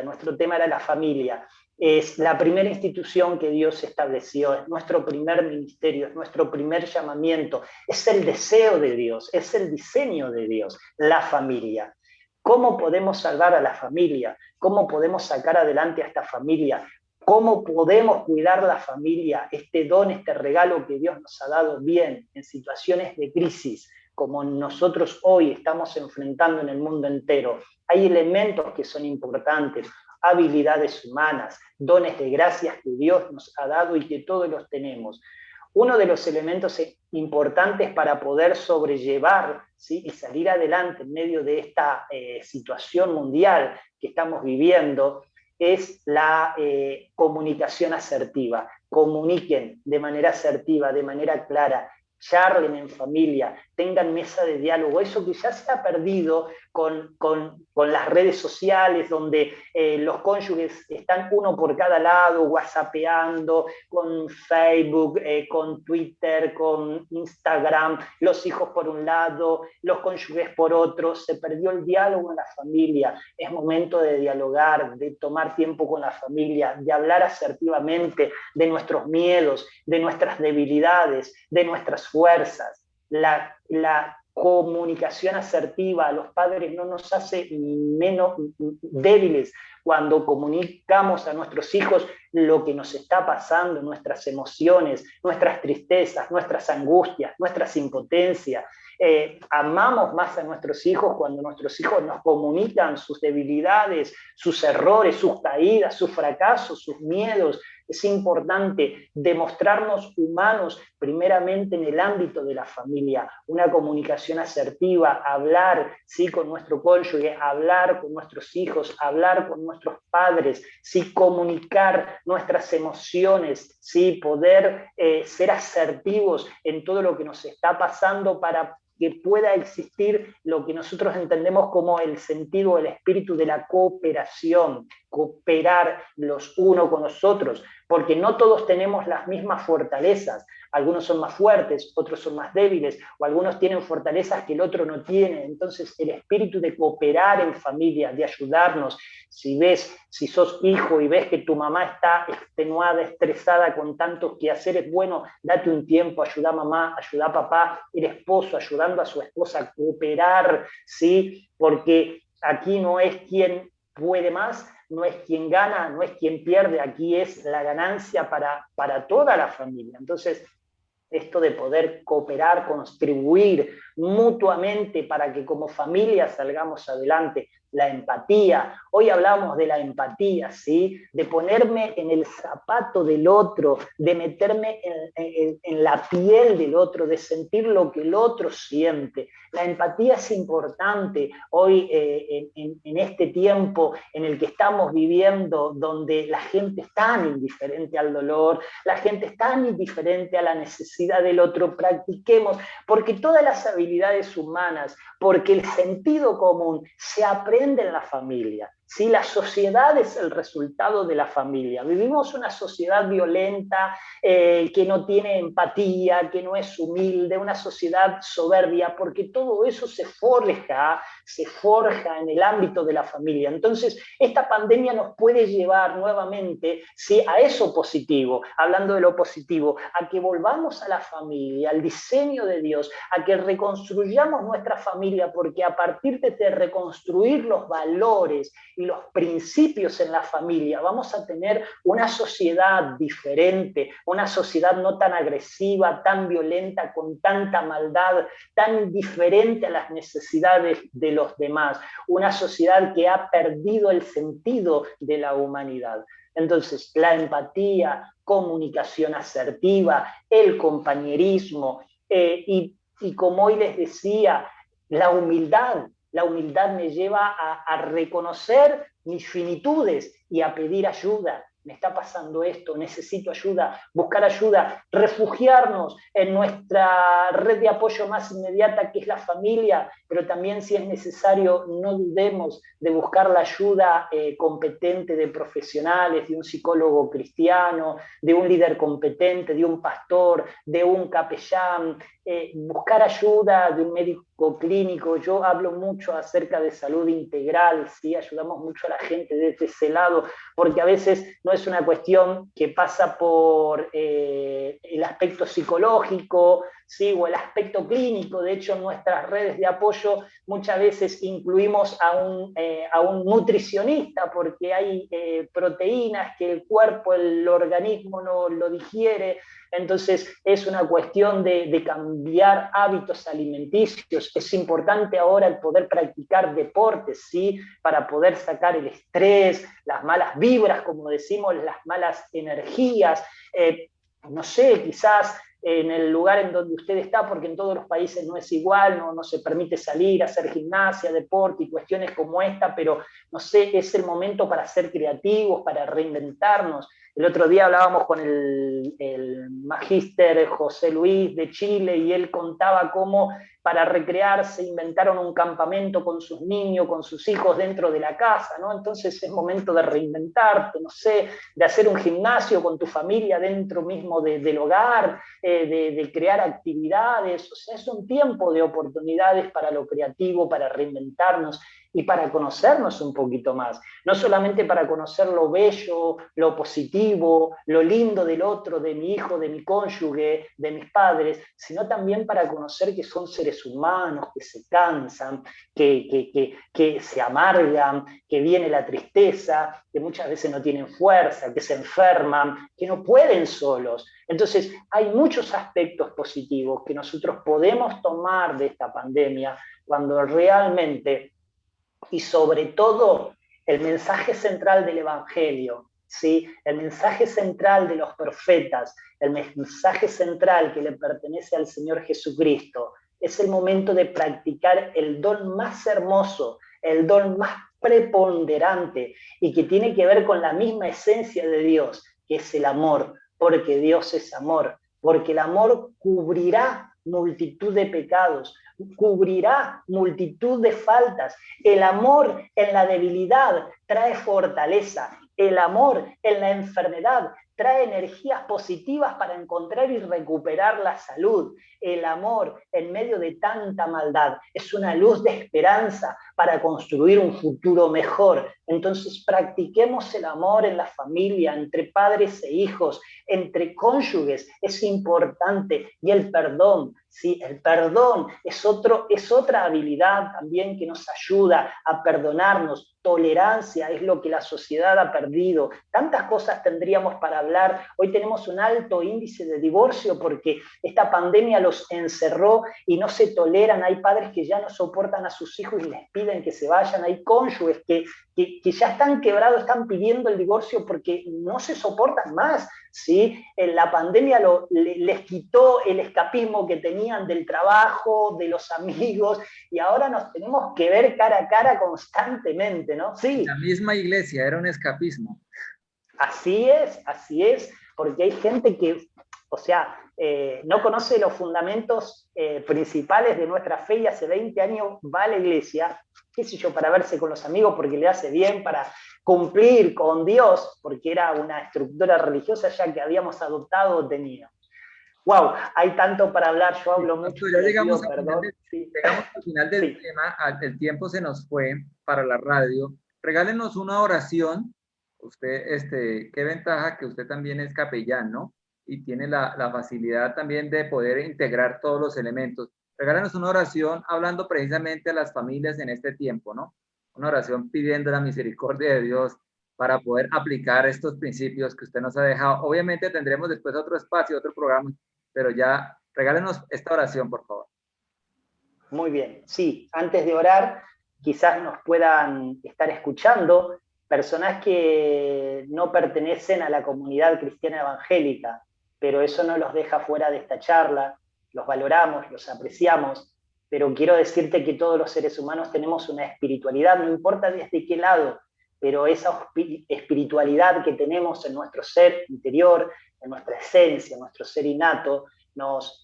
nuestro tema era la familia. Es la primera institución que Dios estableció, es nuestro primer ministerio, es nuestro primer llamamiento, es el deseo de Dios, es el diseño de Dios, la familia. ¿Cómo podemos salvar a la familia? ¿Cómo podemos sacar adelante a esta familia? ¿Cómo podemos cuidar la familia, este don, este regalo que Dios nos ha dado bien en situaciones de crisis, como nosotros hoy estamos enfrentando en el mundo entero? Hay elementos que son importantes, habilidades humanas, dones de gracias que Dios nos ha dado y que todos los tenemos. Uno de los elementos importantes para poder sobrellevar, ¿sí?, y salir adelante en medio de esta situación mundial que estamos viviendo es la comunicación asertiva. Comuniquen de manera asertiva, de manera clara, charlen en familia, tengan mesa de diálogo, eso que ya se ha perdido con las redes sociales, donde los cónyuges están uno por cada lado, whatsappeando, con Facebook, con Twitter, con Instagram, los hijos por un lado, los cónyuges por otro, se perdió el diálogo en la familia. Es momento de dialogar, de tomar tiempo con la familia, de hablar asertivamente de nuestros miedos, de nuestras debilidades, de nuestras fuerzas. La comunicación asertiva a los padres no nos hace menos débiles cuando comunicamos a nuestros hijos lo que nos está pasando, nuestras emociones, nuestras tristezas, nuestras angustias, nuestras impotencias. Amamos más a nuestros hijos cuando nuestros hijos nos comunican sus debilidades, sus errores, sus caídas, sus fracasos, sus miedos. Es importante demostrarnos humanos primeramente en el ámbito de la familia, una comunicación asertiva, hablar, ¿sí?, con nuestro cónyuge, hablar con nuestros hijos, hablar con nuestros padres, ¿sí?, comunicar nuestras emociones, ¿sí?, poder ser asertivos en todo lo que nos está pasando para que pueda existir lo que nosotros entendemos como el sentido, el espíritu de la cooperación, cooperar los unos con los otros, porque no todos tenemos las mismas fortalezas. Algunos son más fuertes, otros son más débiles, o algunos tienen fortalezas que el otro no tiene. Entonces, el espíritu de cooperar en familia, de ayudarnos. Si sos hijo y ves que tu mamá está extenuada, estresada con tantos quehaceres, bueno, date un tiempo, ayuda a mamá, ayuda a papá, el esposo ayudando a su esposa a cooperar, ¿sí? Porque aquí no es quien puede más, no es quien gana, no es quien pierde, aquí es la ganancia para toda la familia. Entonces, esto de poder cooperar, contribuir mutuamente para que como familia salgamos adelante, la empatía. Hoy hablamos de la empatía, ¿sí? De ponerme en el zapato del otro, de meterme en la piel del otro, de sentir lo que el otro siente. La empatía es importante hoy en este tiempo en el que estamos viviendo, donde la gente es tan indiferente al dolor, la gente es tan indiferente a la necesidad del otro. Practiquemos, porque todas las habilidades humanas, porque el sentido común se aprende en la familia. ¿Sí? La sociedad es el resultado de la familia. Vivimos una sociedad violenta, que no tiene empatía, que no es humilde, una sociedad soberbia, porque todo eso se forja en el ámbito de la familia. Entonces, esta pandemia nos puede llevar nuevamente, ¿sí?, a eso positivo, hablando de lo positivo, a que volvamos a la familia, al diseño de Dios, a que reconstruyamos nuestra familia, porque a partir de reconstruir los valores y los principios en la familia, vamos a tener una sociedad diferente, una sociedad no tan agresiva, tan violenta, con tanta maldad, tan diferente a las necesidades de los demás, una sociedad que ha perdido el sentido de la humanidad. Entonces, la empatía, comunicación asertiva, el compañerismo, y como hoy les decía, la humildad. La humildad me lleva a reconocer mis finitudes y a pedir ayuda. me está pasando esto, necesito ayuda, buscar ayuda, refugiarnos en nuestra red de apoyo más inmediata, que es la familia, pero también, si es necesario, no dudemos de buscar la ayuda competente de profesionales, de un psicólogo cristiano, de un líder competente, de un pastor, de un capellán, buscar ayuda de un médico clínico. Yo hablo mucho acerca de salud integral, ¿sí? Ayudamos mucho a la gente desde ese lado, porque a veces no es una cuestión que pasa por el aspecto psicológico, ¿sí? O el aspecto clínico. De hecho, en nuestras redes de apoyo muchas veces incluimos a un nutricionista, porque hay proteínas que el cuerpo, el organismo no lo digiere. Entonces es una cuestión de cambiar hábitos alimenticios. Es importante ahora el poder practicar deportes, ¿sí? Para poder sacar el estrés, las malas vibras, como decimos, las malas energías. No sé, quizás en el lugar en donde usted está, porque en todos los países no es igual, no se permite salir, hacer gimnasia, deporte y cuestiones como esta, pero no sé, es el momento para ser creativos, para reinventarnos. El otro día hablábamos con el magíster José Luis de Chile, y él contaba cómo para recrearse inventaron un campamento con sus niños, con sus hijos dentro de la casa, ¿no? Entonces es momento de reinventarte, no sé, de hacer un gimnasio con tu familia dentro mismo del hogar, de crear actividades. O sea, es un tiempo de oportunidades para lo creativo, para reinventarnos y para conocernos un poquito más. No solamente para conocer lo bello, lo positivo, lo lindo del otro, de mi hijo, de mi cónyuge, de mis padres, sino también para conocer que son seres humanos, que se cansan, que se amargan, que viene la tristeza, que muchas veces no tienen fuerza, que se enferman, que no pueden solos. Entonces, hay muchos aspectos positivos que nosotros podemos tomar de esta pandemia cuando realmente, y sobre todo, el mensaje central del Evangelio, ¿sí? El mensaje central de los profetas, el mensaje central que le pertenece al Señor Jesucristo, es el momento de practicar el don más hermoso, el don más preponderante, y que tiene que ver con la misma esencia de Dios, que es el amor, porque Dios es amor, porque el amor cubrirá multitud de pecados, cubrirá multitud de faltas. El amor en la debilidad trae fortaleza. El amor en la enfermedad trae energías positivas para encontrar y recuperar la salud. El amor en medio de tanta maldad es una luz de esperanza para construir un futuro mejor. Entonces practiquemos el amor en la familia, entre padres e hijos, entre cónyuges, es importante. Y el perdón, ¿sí? El perdón es otra habilidad también que nos ayuda a perdonarnos. Tolerancia es lo que la sociedad ha perdido. Tantas cosas tendríamos para hablar. Hoy tenemos un alto índice de divorcio porque esta pandemia los encerró y no se toleran. Hay padres que ya no soportan a sus hijos y les piden que se vayan. Hay cónyuges que ya están quebrados, están pidiendo el divorcio porque no se soportan más, ¿sí? La pandemia les quitó el escapismo que tenían del trabajo, de los amigos, y ahora nos tenemos que ver cara a cara constantemente, ¿no? Sí. La misma iglesia era un escapismo. Así es, porque hay gente que, o sea, no conoce los fundamentos principales de nuestra fe y hace 20 años va a la iglesia, qué sé yo, para verse con los amigos porque le hace bien, para cumplir con Dios, porque era una estructura religiosa ya que habíamos adoptado o teníamos. Wow, hay tanto para hablar, yo hablo mucho. Ya llegamos al final del tema, el tiempo se nos fue para la radio. Regálenos una oración. Usted, qué ventaja que usted también es capellán, ¿no? Y tiene la facilidad también de poder integrar todos los elementos. Regálenos una oración hablando precisamente a las familias en este tiempo, ¿no? Una oración pidiendo la misericordia de Dios para poder aplicar estos principios que usted nos ha dejado. Obviamente tendremos después otro espacio, otro programa, pero ya regálenos esta oración, por favor. Muy bien, sí, antes de orar, quizás nos puedan estar escuchando personas que no pertenecen a la comunidad cristiana evangélica, pero eso no los deja fuera de esta charla, los valoramos, los apreciamos, pero quiero decirte que todos los seres humanos tenemos una espiritualidad, no importa desde qué lado, pero esa espiritualidad que tenemos en nuestro ser interior, en nuestra esencia, en nuestro ser innato, nos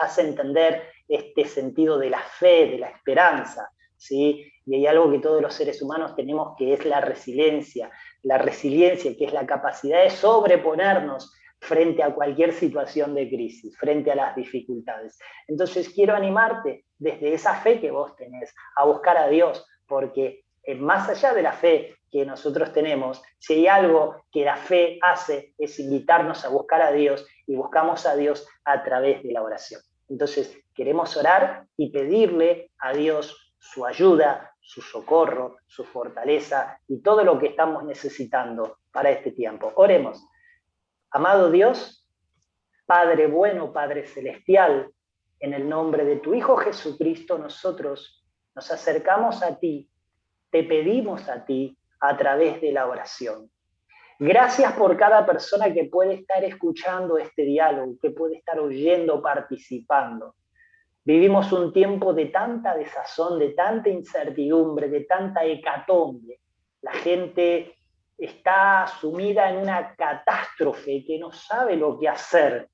hace entender este sentido de la fe, de la esperanza, ¿sí? Y hay algo que todos los seres humanos tenemos, que es la resiliencia que es la capacidad de sobreponernos frente a cualquier situación de crisis, frente a las dificultades. Entonces quiero animarte desde esa fe que vos tenés a buscar a Dios, porque más allá de la fe que nosotros tenemos, si hay algo que la fe hace es invitarnos a buscar a Dios, y buscamos a Dios a través de la oración. Entonces queremos orar y pedirle a Dios su ayuda, su socorro, su fortaleza y todo lo que estamos necesitando para este tiempo. Oremos. Amado Dios, Padre bueno, Padre celestial, en el nombre de tu Hijo Jesucristo, nosotros nos acercamos a ti, te pedimos a ti a través de la oración. Gracias por cada persona que puede estar escuchando este diálogo, que puede estar oyendo, participando. Vivimos un tiempo de tanta desazón, de tanta incertidumbre, de tanta hecatombe. La gente está sumida en una catástrofe que no sabe lo que hacer,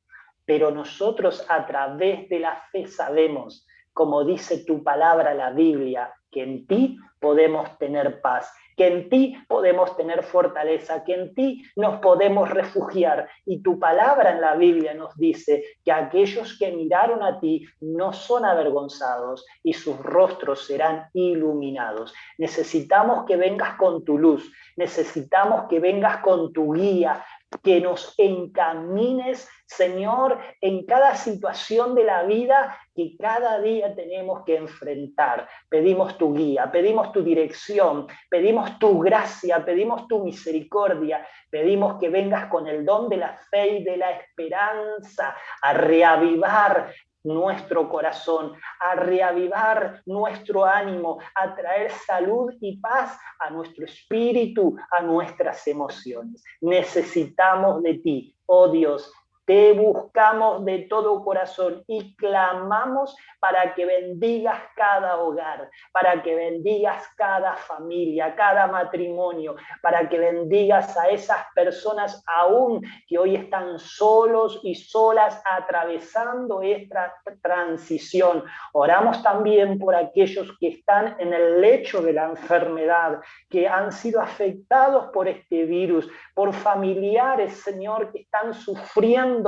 pero nosotros a través de la fe sabemos, como dice tu palabra, la Biblia, que en ti podemos tener paz, que en ti podemos tener fortaleza, que en ti nos podemos refugiar. Y tu palabra en la Biblia nos dice que aquellos que miraron a ti no son avergonzados y sus rostros serán iluminados. Necesitamos que vengas con tu luz, necesitamos que vengas con tu guía, que nos encamines, Señor, en cada situación de la vida que cada día tenemos que enfrentar. Pedimos tu guía, pedimos tu dirección, pedimos tu gracia, pedimos tu misericordia, pedimos que vengas con el don de la fe y de la esperanza a reavivar nuestro corazón, a reavivar nuestro ánimo, a traer salud y paz a nuestro espíritu, a nuestras emociones. Necesitamos de ti, oh Dios. Te buscamos de todo corazón y clamamos para que bendigas cada hogar, para que bendigas cada familia, cada matrimonio, para que bendigas a esas personas aún que hoy están solos y solas atravesando esta transición. Oramos también por aquellos que están en el lecho de la enfermedad, que han sido afectados por este virus, por familiares, Señor, que están sufriendo,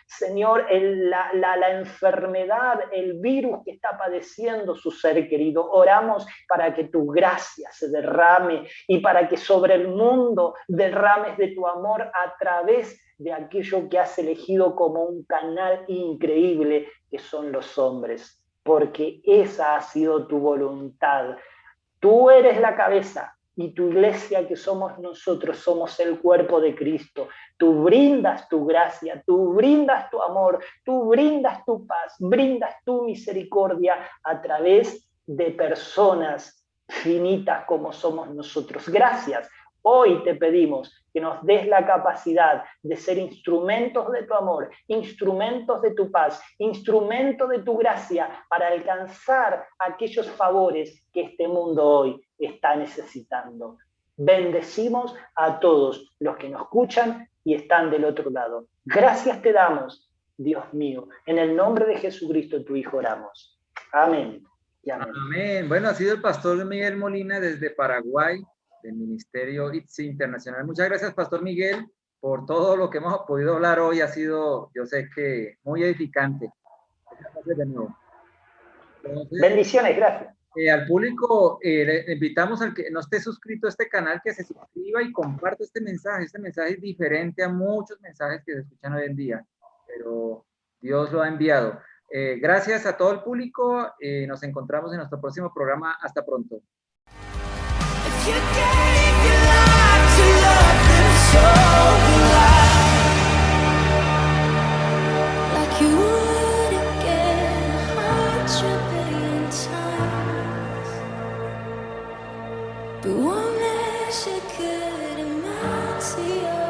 Señor, la enfermedad, el virus que está padeciendo su ser querido. Oramos para que tu gracia se derrame y para que sobre el mundo derrames de tu amor a través de aquello que has elegido como un canal increíble, que son los hombres, porque esa ha sido tu voluntad. Tú eres la cabeza, y tu iglesia, que somos nosotros, somos el cuerpo de Cristo. Tú brindas tu gracia, tú brindas tu amor, tú brindas tu paz, brindas tu misericordia a través de personas finitas como somos nosotros. Gracias. Hoy te pedimos que nos des la capacidad de ser instrumentos de tu amor, instrumentos de tu paz, instrumentos de tu gracia para alcanzar aquellos favores que este mundo hoy está necesitando. Bendecimos a todos los que nos escuchan y están del otro lado. Gracias te damos, Dios mío. En el nombre de Jesucristo, tu Hijo, oramos. Amén. Y amén. Amén. Bueno, ha sido el pastor Miguel Molina desde Paraguay, del Ministerio ITSI Internacional. Muchas gracias, Pastor Miguel, por todo lo que hemos podido hablar hoy. Ha sido, yo sé que muy edificante. Gracias de nuevo. Entonces, bendiciones, gracias. Al público le invitamos al que no esté suscrito a este canal, que se suscriba y comparte este mensaje. Este mensaje es diferente a muchos mensajes que se escuchan hoy en día, pero Dios lo ha enviado. Gracias a todo el público. Nos encontramos en nuestro próximo programa. Hasta pronto. You gave your life to love them so alive, like you would again 100 billion times, but one measure could amount to your